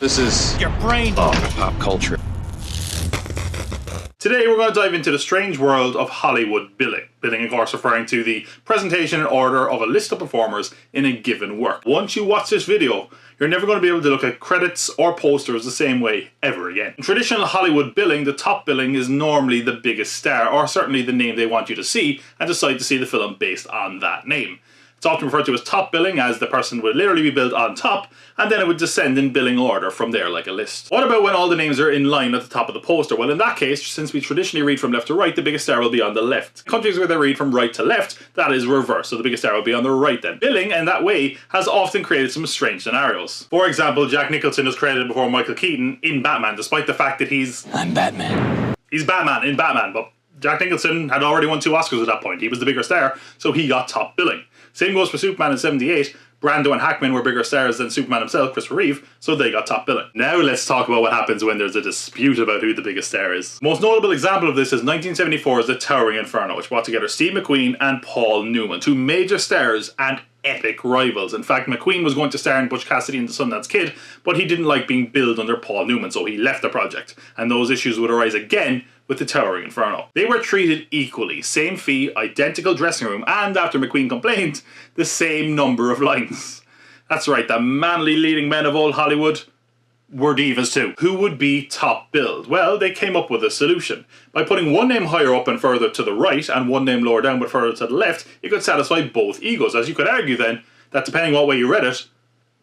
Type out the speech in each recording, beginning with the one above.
This is your brain pop culture. Today we're going to dive into the strange world of Hollywood billing. Billing, of course, referring to the presentation in order of a list of performers in a given work. Once you watch this video, you're never going to be able to look at credits or posters the same way ever again. In traditional Hollywood billing, the top billing is normally the biggest star, or certainly the name they want you to see, and decide to see the film based on that name. It's often referred to as top billing, as the person would literally be billed on top, and then it would descend in billing order from there like a list. What about when all the names are in line at the top of the poster? Well, in that case, since we traditionally read from left to right, the biggest star will be on the left. Countries where they read from right to left, that is reverse, so the biggest star will be on the right then. Billing, in that way, has often created some strange scenarios. For example, Jack Nicholson is credited before Michael Keaton in Batman, despite the fact that I'm Batman. He's Batman in Batman, but Jack Nicholson had already won 2 Oscars at that point. He was the bigger star, so he got top billing. Same goes for Superman in '78. Brando and Hackman were bigger stars than Superman himself, Christopher Reeve, so they got top billing. Now let's talk about what happens when there's a dispute about who the biggest star is. The most notable example of this is 1974's The Towering Inferno, which brought together Steve McQueen and Paul Newman, 2 major stars and epic rivals. In fact, McQueen was going to star in Butch Cassidy and the Sundance Kid, but he didn't like being billed under Paul Newman, so he left the project. And those issues would arise again with The Towering Inferno. They were treated equally, same fee, identical dressing room, and after McQueen complained, the same number of lines. That's right, the manly leading men of old Hollywood were divas too. Who would be top billed? Well, they came up with a solution. By putting one name higher up and further to the right, and one name lower down but further to the left, you could satisfy both egos, as you could argue then that depending what way you read it,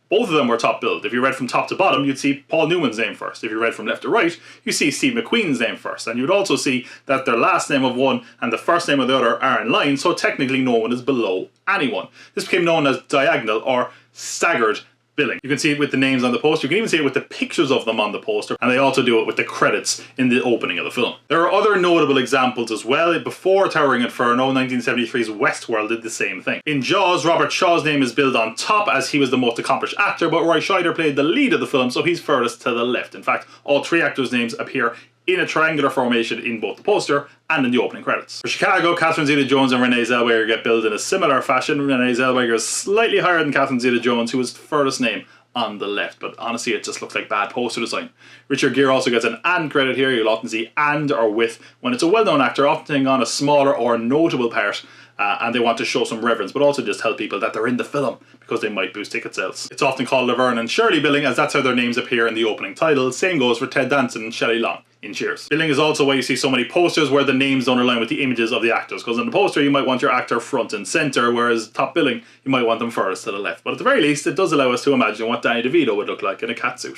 both of them were top billed. If you read from top to bottom, you'd see Paul Newman's name first. If you read from left to right, you see Steve McQueen's name first. And you'd also see that their last name of one and the first name of the other are in line, so technically no one is below anyone. This became known as diagonal or staggered billing. You can see it with the names on the poster. You can even see it with the pictures of them on the poster, and they also do it with the credits in the opening of the film. There are other notable examples as well. Before Towering Inferno, 1973's Westworld did the same thing. In Jaws, Robert Shaw's name is billed on top as he was the most accomplished actor, but Roy Scheider played the lead of the film, so he's furthest to the left. In fact, all 3 actors' names appear in a triangular formation in both the poster and in the opening credits. For Chicago, Catherine Zeta-Jones and Renee Zellweger get billed in a similar fashion. Renee Zellweger is slightly higher than Catherine Zeta-Jones, who is furthest name on the left, but honestly it just looks like bad poster design. Richard Gere also gets an and credit here. You'll often see and or with when it's a well-known actor, often taking on a smaller or notable part, and they want to show some reverence, but also just tell people that they're in the film because they might boost ticket sales. It's often called Laverne and Shirley billing, as that's how their names appear in the opening title. Same goes for Ted Danson and Shelley Long in Cheers. Billing is also why you see so many posters where the names don't align with the images of the actors, because in the poster you might want your actor front and center, whereas top billing you might want them furthest to the left. But at the very least, it does allow us to imagine what Danny DeVito would look like in a catsuit.